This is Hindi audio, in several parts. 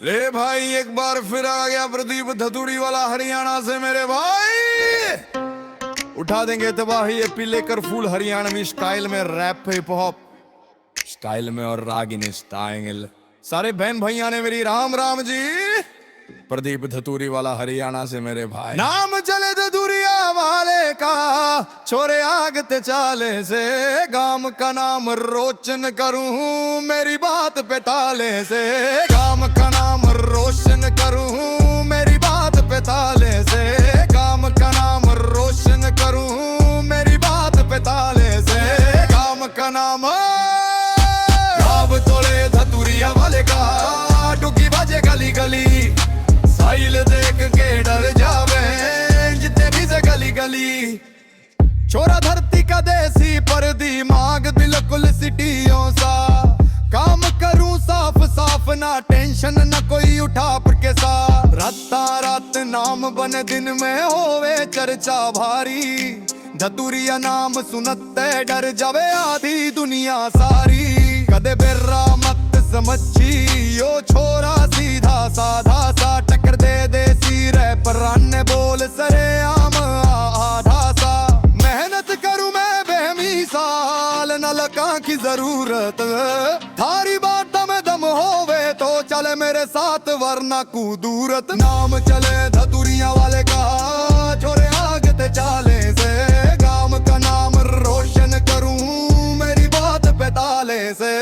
ले भाई एक बार फिर आ गया प्रदीप धतूड़ी वाला हरियाणा से मेरे भाई। उठा देंगे तबाही ये पीले कर फूल हरियाणवी स्टाइल में, रैप हिप हॉप स्टाइल में और रागिनी स्टाइल। सारे बहन भैया ने मेरी राम राम जी। प्रदीप धतूरी वाला हरियाणा से मेरे भाई। नाम चले धतूरिया वाले का, छोरे आगते चाले से, गाम का नाम रोशन करूं मेरी बात पे ताले से। गाम का नाम रोशन करूं मेरी बात पे ताले से। गाम का नाम रोशन करूं मेरी बात पे ताले से। गाम का नाम गाव तोले धतूरिया वाले का, डुगी बाजे गली गली, साइल देख के डर जावे जितने भी से गली गली। छोरा धरती का देसी पर दिमाग बिल्कुल सिटियों सा, काम करूं साफ साफ ना टेंशन न कोई उठा के सा। राता रात नाम बने दिन में होवे चर्चा भारी, धतूरिया नाम सुनते डर जावे आधी दुनिया सारी। कदे बेरा मत समझी यो छोरा सीधा साधा सा, टक्कर दे देसी रैपर ने बोल सरे आम आधा सा। मेहनत करूं मैं बेमिसाल न लगा की जरूरत, थारी बात दम दम होवे तो चले मेरे साथ वरना कूदूरत। नाम चले धतूरिया वाले का, छोरे आगते चाले से। गाम का नाम रोशन करूं मेरी बात पे ताले से।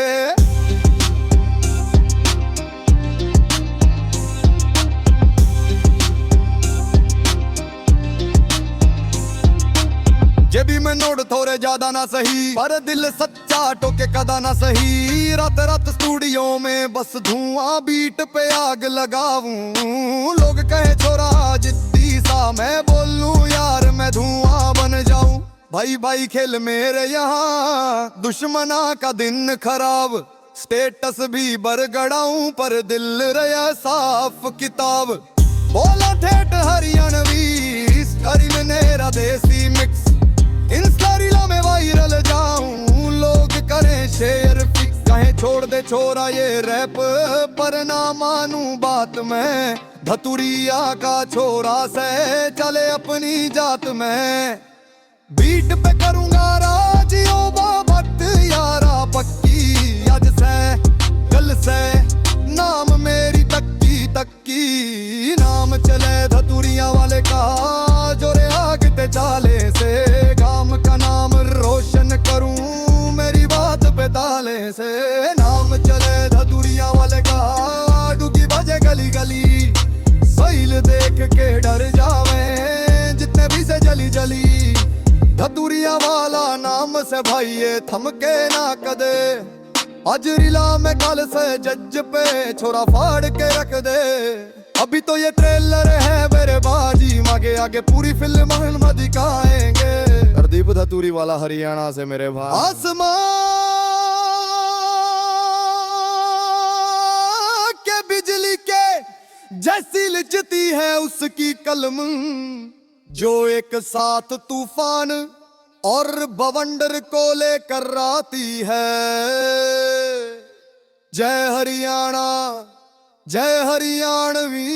जेबी में नोट थोड़े ज्यादा ना सही, पर दिल सच्चा टोके कदा ना सही। रात रात स्टूडियो में बस धुआं बीट पे आग लगाऊं। लोग कहे छोरा जिद्दी सा, मैं बोलूं यार मैं धुआं बन जाऊं। भाई भाई खेल मेरे यहाँ दुश्मना का दिन खराब, स्टेटस भी बरगड़ाऊं पर दिल रहा साफ किताब। बोला ठेठ हरियाणवी स्टाइल में मेरा देसी मिक्स, इंस्टा रीला में वायरल जाऊं। लोग करें शेयर फिक्स, कहें छोड़ दे छोरा ये रैप, पर ना मानूं बात मैं। धतूरिया का छोरा से चले अपनी जात में, बीट पे करूंगा राजियो बाबत यारा पक्की। आज से कल से नाम मेरी तक्की तक्की। नाम चले धतूरिया वाले का, जोरे आगते चाले से। गाम का नाम रोशन करूं मेरी बात पे ताले से। नाम चले धतूरिया वाले का, डुगी बजे गली गली, साइल देख के डर जावे जितने भी से जली जली। धतूरिया वाला नाम से भाई ये थमके ना कदे, आज रिला में कल से जज पे छोरा फाड़ के रख दे। अभी तो ये ट्रेलर है मेरे बाजी, आगे आगे पूरी फिल्म हम दिखाएंगे। प्रदीप धतूरी वाला हरियाणा से मेरे भाई। आसमां के बिजली के जैसी लिचती है उसकी कलम, जो एक साथ तूफान और बवंडर को लेकर आती है। जय हरियाणा जय हरियाणवी।